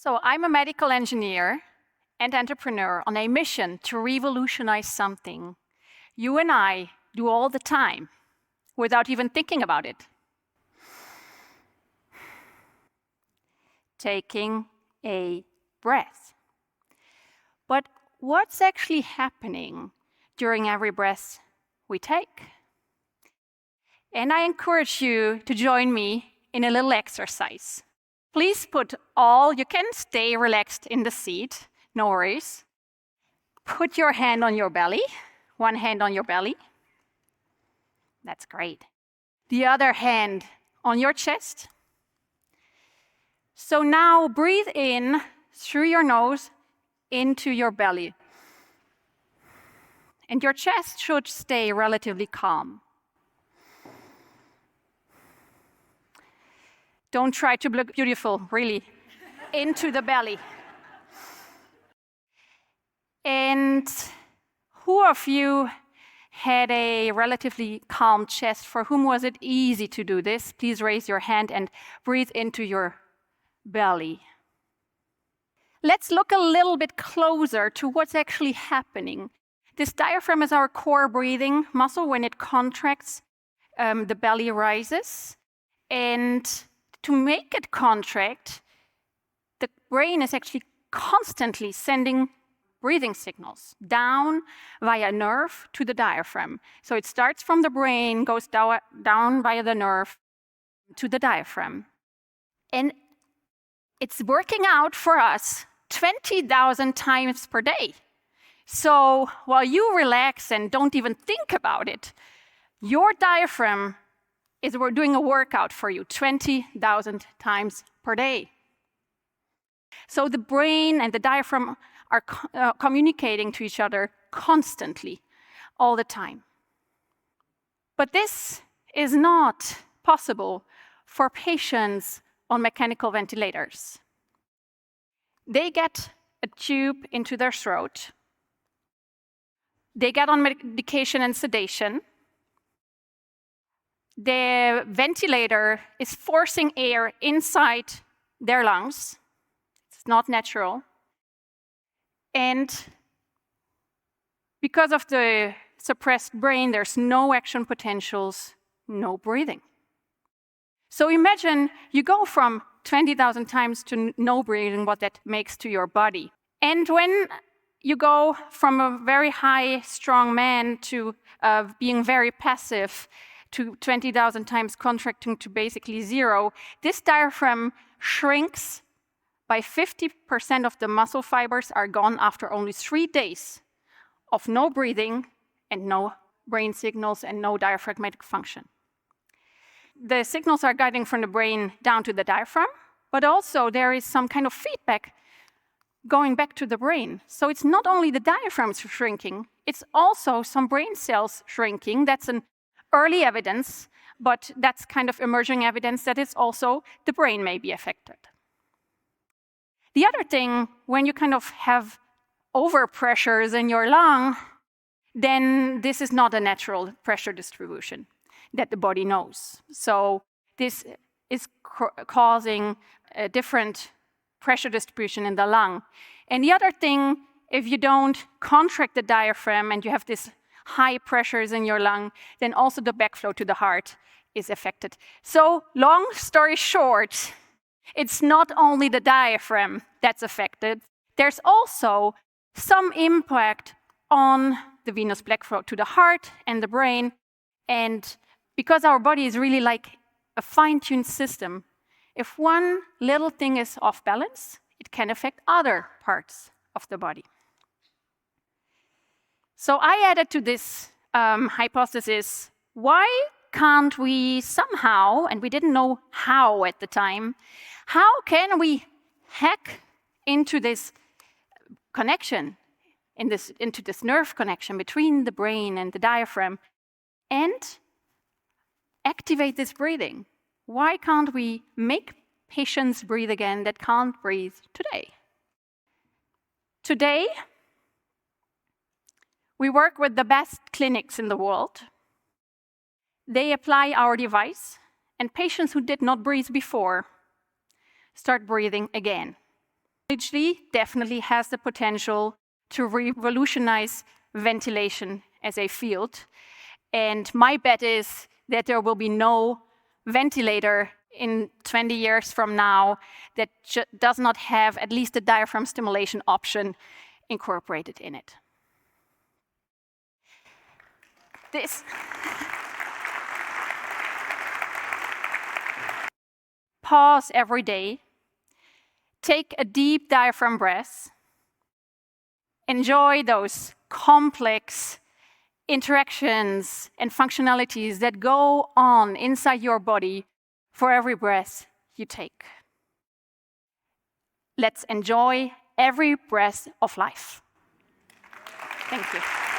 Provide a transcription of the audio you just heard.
So I'm a medical engineer and entrepreneur on a mission to revolutionize something you and I do all the time without even thinking about it. Taking a breath. But what's actually happening during every breath we take? And I encourage you to join me in a little exercise. Please you can stay relaxed in the seat, no worries. Put your hand on your belly, one hand on your belly. That's great. The other hand on your chest. So now breathe in through your nose into your belly. And your chest should stay relatively calm. Don't try to look beautiful, really, into the belly. And who of you had a relatively calm chest? For whom was it easy to do this? Please raise your hand and breathe into your belly. Let's look a little bit closer to what's actually happening. This diaphragm is our core breathing muscle. When it contracts, the belly rises. And to make it contract, the brain is actually constantly sending breathing signals down via nerve to the diaphragm. So it starts from the brain, goes down via the nerve to the diaphragm. And it's working out for us 20,000 times per day. So while you relax and don't even think about it, your diaphragm is doing a workout for you 20,000 times per day. So the brain and the diaphragm are communicating to each other constantly, all the time. But this is not possible for patients on mechanical ventilators. They get a tube into their throat. They get on medication and sedation. The ventilator is forcing air inside their lungs. It's not natural. And because of the suppressed brain, there's no action potentials, no breathing. So imagine you go from 20,000 times to no breathing, what that makes to your body. And when you go from a very high, strong man to being very passive, to 20,000 times contracting to basically zero, this diaphragm shrinks by 50%. Of the muscle fibers are gone after only 3 days of no breathing and no brain signals and no diaphragmatic function. The signals are guiding from the brain down to the diaphragm, but also there is some kind of feedback going back to the brain. So it's not only the diaphragm shrinking, it's also some brain cells shrinking. That's an early evidence, but that's kind of emerging evidence that it's also the brain may be affected. The other thing, when you kind of have overpressures in your lung, then this is not a natural pressure distribution that the body knows. So this is causing a different pressure distribution in the lung. And the other thing, if you don't contract the diaphragm and you have this high pressures in your lung, then also the backflow to the heart is affected. So long story short, it's not only the diaphragm that's affected, there's also some impact on the venous backflow to the heart and the brain. And because our body is really like a fine-tuned system, if one little thing is off balance, it can affect other parts of the body. So I added to this hypothesis, why can't we somehow, and we didn't know how at the time, how can we hack into this connection, into this nerve connection between the brain and the diaphragm, and activate this breathing? Why can't we make patients breathe again that can't breathe today? Today, we work with the best clinics in the world. They apply our device, and patients who did not breathe before start breathing again. Technology definitely has the potential to revolutionize ventilation as a field. And my bet is that there will be no ventilator in 20 years from now that does not have at least a diaphragm stimulation option incorporated in it. Pause every day. Take a deep diaphragm breath. Enjoy those complex interactions and functionalities that go on inside your body for every breath you take. Let's enjoy every breath of life. Thank you.